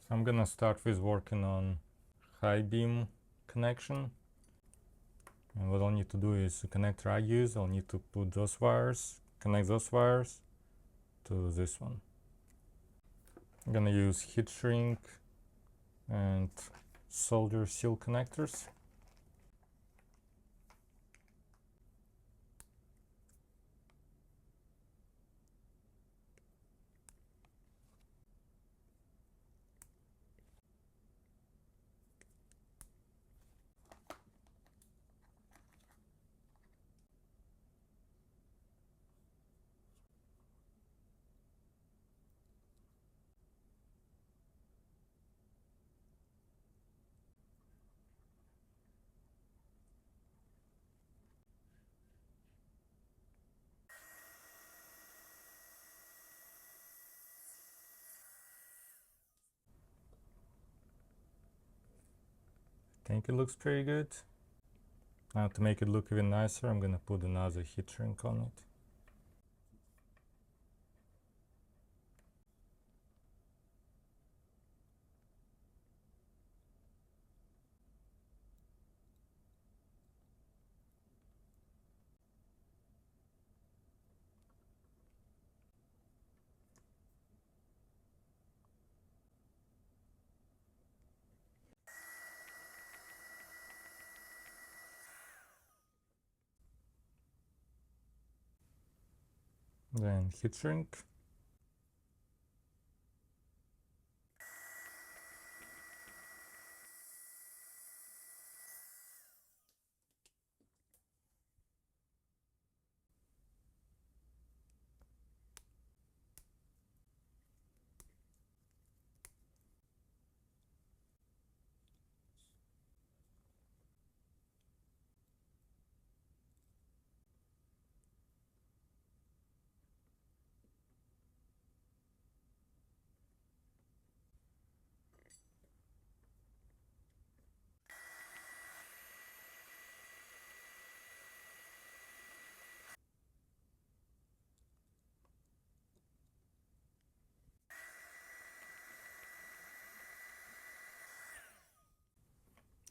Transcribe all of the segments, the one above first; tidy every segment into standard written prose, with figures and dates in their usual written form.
So I'm gonna start with working on high beam connection. And what I'll need to do is to connect radius. I'll need to put those wires, connect those wires to this one. I'm gonna use heat shrink and solder seal connectors. I think it looks pretty good. Now to make it look even nicer, I'm gonna put another heat shrink on it. Then heat shrink.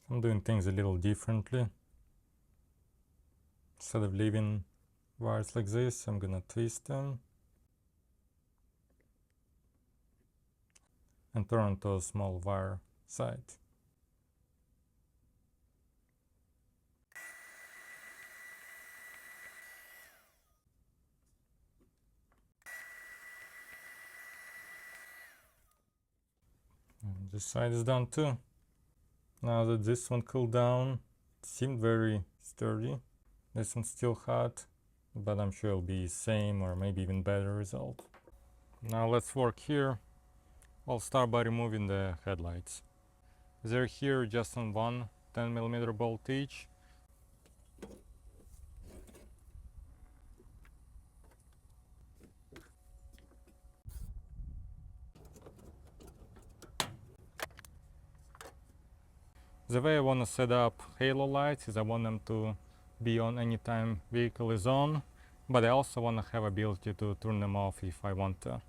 I'm doing things a little differently. Instead of leaving wires like this, I'm gonna twist them and turn to a small wire side. And this side is done too. Now that this one cooled down, it seemed very sturdy. This one's still hot, but I'm sure it'll be same or maybe even better result. Now let's work here. I'll start by removing the headlights. They're here just on one 10mm bolt each. The way I want to set up halo lights is I want them to be on anytime vehicle is on, but I also want to have ability to turn them off if I want to.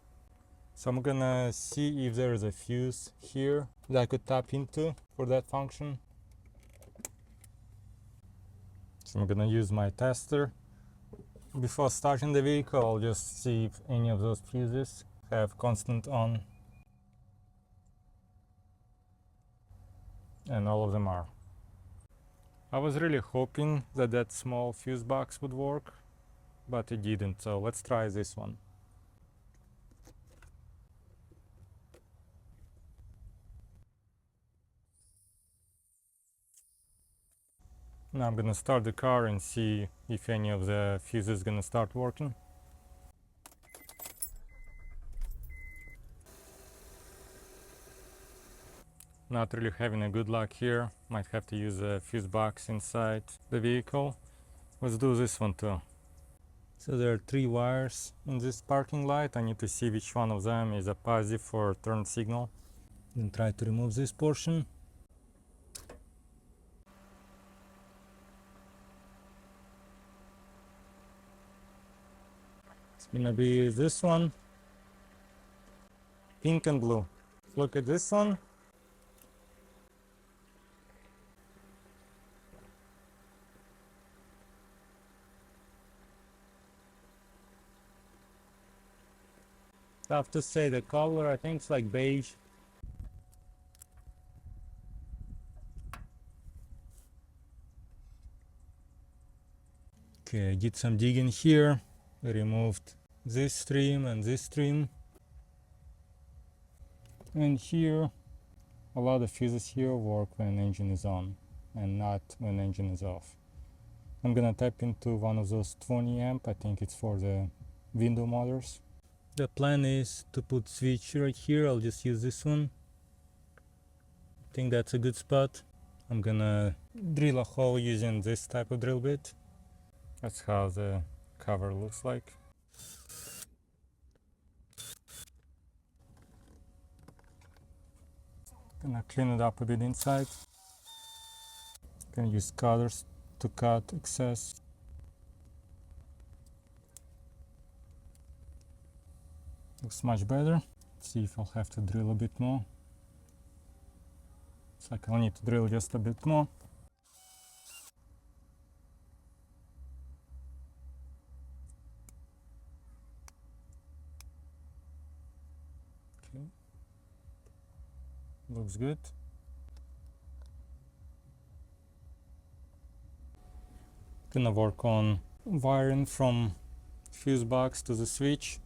So I'm gonna see if there is a fuse here that I could tap into for that function. So I'm gonna use my tester. Before starting the vehicle, I'll just see if any of those fuses have constant on. And all of them are. I was really hoping that that small fuse box would work, but it didn't, so let's try this one. Now I'm gonna start the car and see if any of the fuses gonna start working. Not really having a good luck here. Might have to use a fuse box inside the vehicle. Let's do this one too. So there are 3 wires in this parking light. I need to see which one of them is a positive for turn signal. Then try to remove this portion. It's gonna be this one, pink and blue. look at this one. I have to say the color, I think it's like beige. Okay, I did some digging here. I removed this stream and this stream. And here, a lot of fuses here work when engine is on and not when engine is off. I'm gonna tap into one of those 20 amp, I think it's for the window motors. The plan is to put switch right here. I'll just use this one. I think that's a good spot. I'm gonna drill a hole using this type of drill bit. That's how the cover looks like. Gonna clean it up a bit inside. Gonna use cutters to cut excess. Looks much better. Let's see if I'll have to drill a bit more. Looks like I'll need to drill just a bit more. Okay. Looks good. Gonna work on wiring from fuse box to the switch.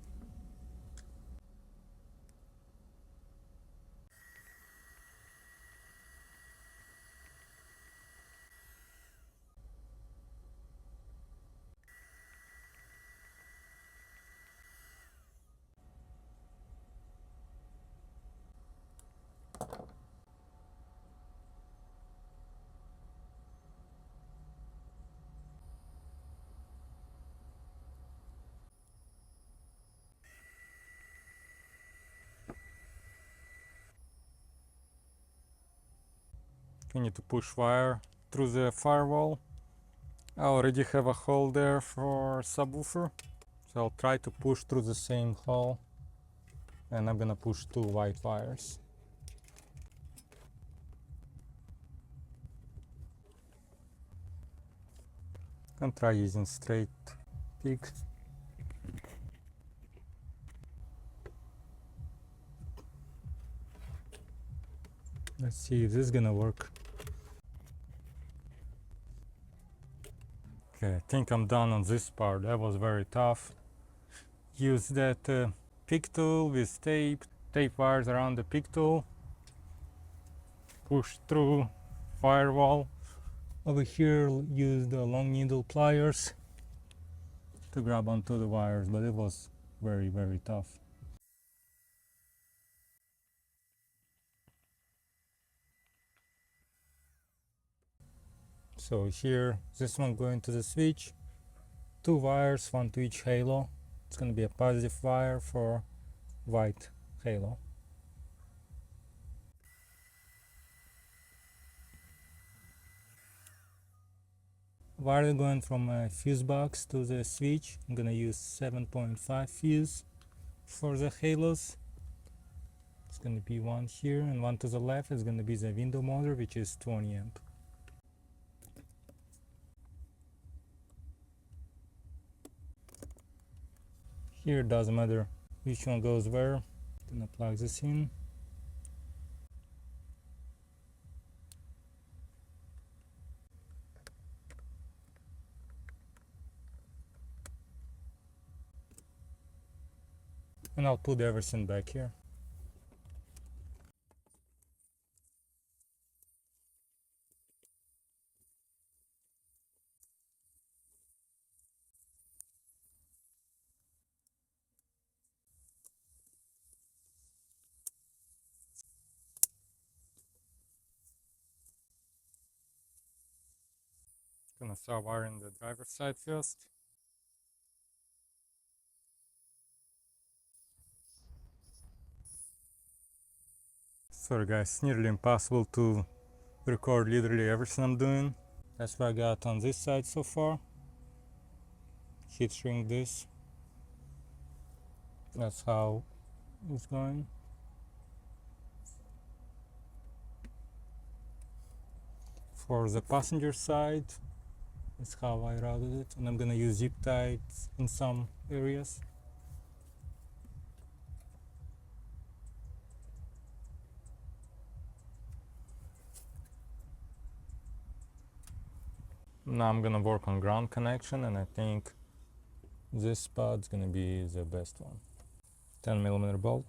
I need to push wire through the firewall. I already have a hole there for subwoofer, so I'll try to push through the same hole, and I'm gonna push 2 white wires. And try using straight pick. Let's see if this is gonna work. Okay, I think I'm done on this part. That was very tough. Use that pick tool with tape wires around the pick tool. Push through firewall. Over here, use the long needle pliers to grab onto the wires, but it was very, very tough. So here, this one going to the switch, 2 wires, 1 to each halo. It's going to be a positive wire for white halo. Wire going from a fuse box to the switch. I'm going to use 7.5 fuse for the halos. It's going to be 1 here, and 1 to the left is going to be the window motor, which is 20 amp. Here doesn't matter which one goes where. Gonna plug this in. And I'll put everything back here. Gonna start wiring the driver's side first. Sorry guys, it's nearly impossible to record literally everything I'm doing. That's what I got on this side so far. Heat shrink this. That's how it's going. For the passenger side, that's how I routed it, and I'm gonna use zip ties in some areas. Now I'm gonna work on ground connection, and I think this spot's gonna be the best one. 10mm bolt.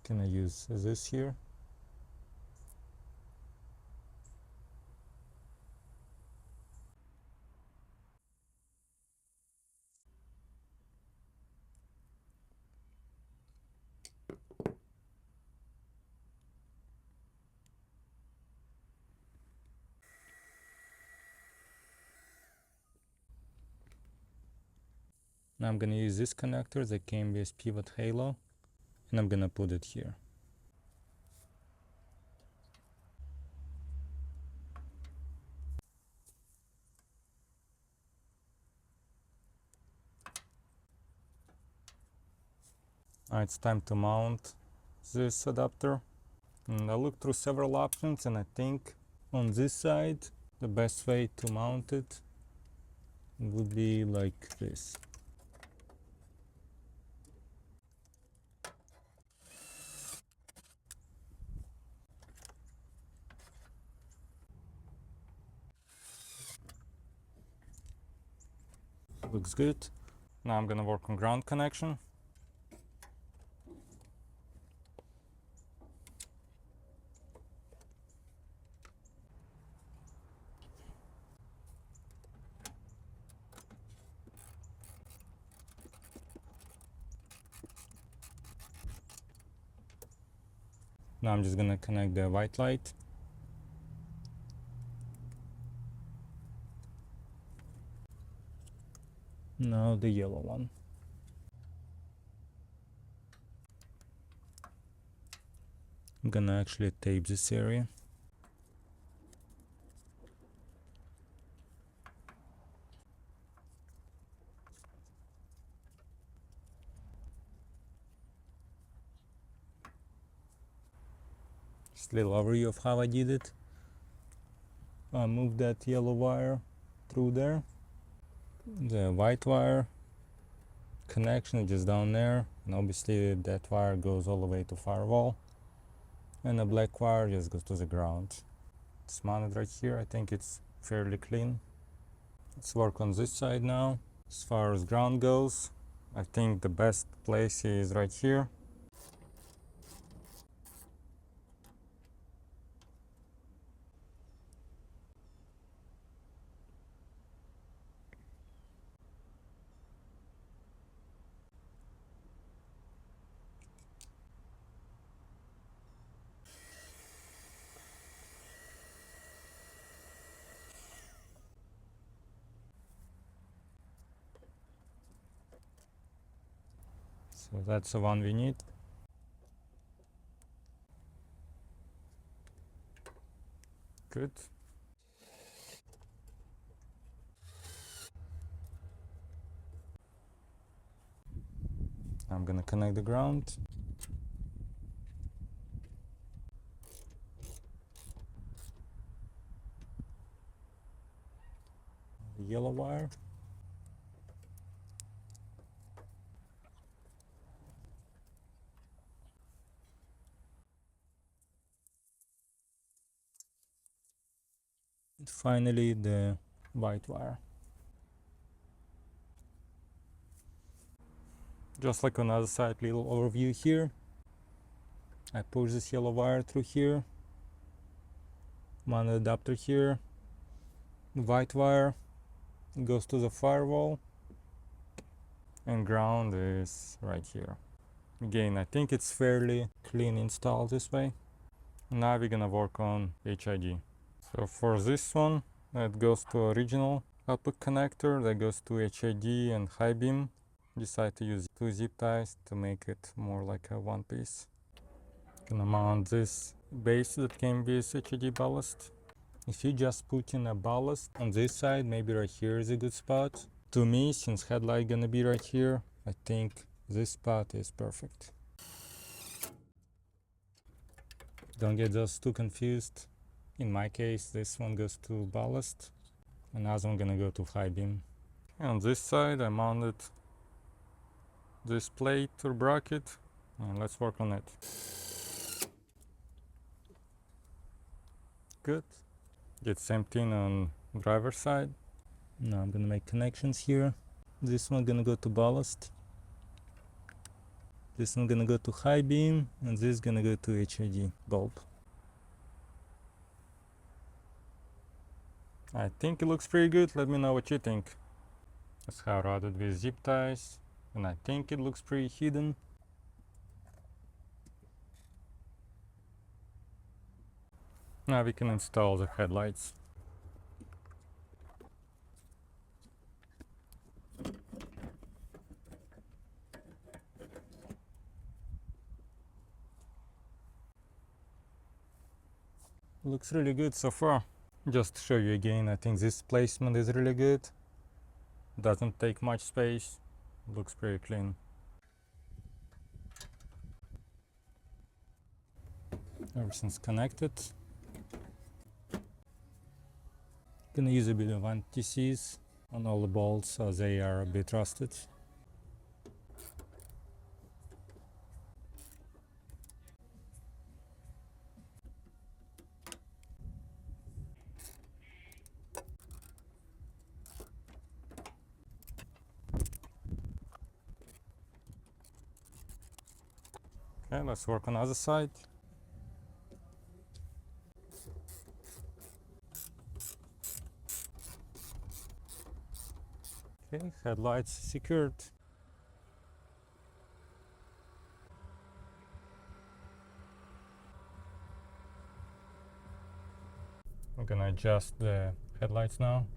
Gonna use this here. Now I'm gonna use this connector that came with pivot halo, and I'm gonna put it here. It's time to mount this adapter. And I looked through several options, and I think on this side the best way to mount it would be like this. Looks good. Now I'm gonna work on ground connection. Now I'm just gonna connect the white light. Now the yellow one. I'm gonna actually tape this area. Just a little overview of how I did it. I moved that yellow wire through there. The white wire connection is just down there, and obviously that wire goes all the way to firewall, and the black wire just goes to the ground. It's mounted right here. I think it's fairly clean. Let's work on this side now. As far as ground goes, I think the best place is right here. So that's the one we need. Good. I'm gonna connect the ground. The yellow wire. And finally the white wire. Just like on the other side, little overview here. I push this yellow wire through here. Mount the adapter here. The white wire goes to the firewall, and ground is right here. Again, I think it's fairly clean install this way. Now we're gonna work on HID. So for this one, that goes to original output connector, that goes to HID and high beam. Decide to use 2 zip ties to make it more like a one piece. Gonna mount this base that came with HID ballast. If you just put in a ballast on this side, maybe right here is a good spot. To me, since headlight gonna be right here, I think this spot is perfect. Don't get those too confused. In my case, this one goes to ballast, another one gonna go to high beam. And on this side, I mounted this plate or bracket, and let's work on it. Good. Get same thing on driver side. Now I'm gonna make connections here. This one gonna go to ballast. This one gonna go to high beam, and this gonna go to HID bulb. I think it looks pretty good. Let me know what you think. That's how I routed with zip ties, and I think it looks pretty hidden. Now we can install the headlights. Looks really good so far. Just to show you again, I think this placement is really good. Doesn't take much space. Looks pretty clean. Everything's connected. Gonna use a bit of anti-seize on all the bolts so they are a bit rusted. Okay, let's work on the other side. Okay, headlights secured. I'm gonna adjust the headlights now.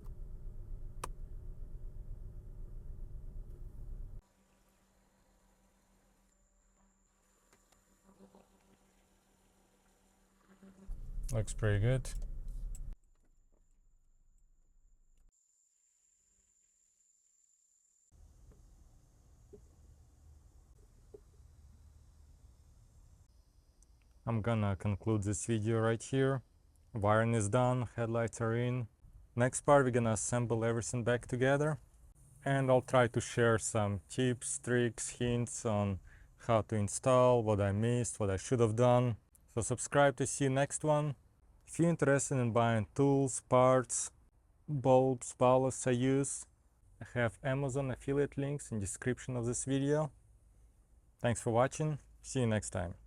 Looks pretty good. I'm gonna conclude this video right here. Wiring is done, headlights are in. Next part we're gonna assemble everything back together, and I'll try to share some tips, tricks, hints on how to install, what I missed, what I should have done. So subscribe to see next one. If you're interested in buying tools, parts, bulbs, ballasts I use, I have Amazon affiliate links in description of this video. Thanks for watching. See you next time.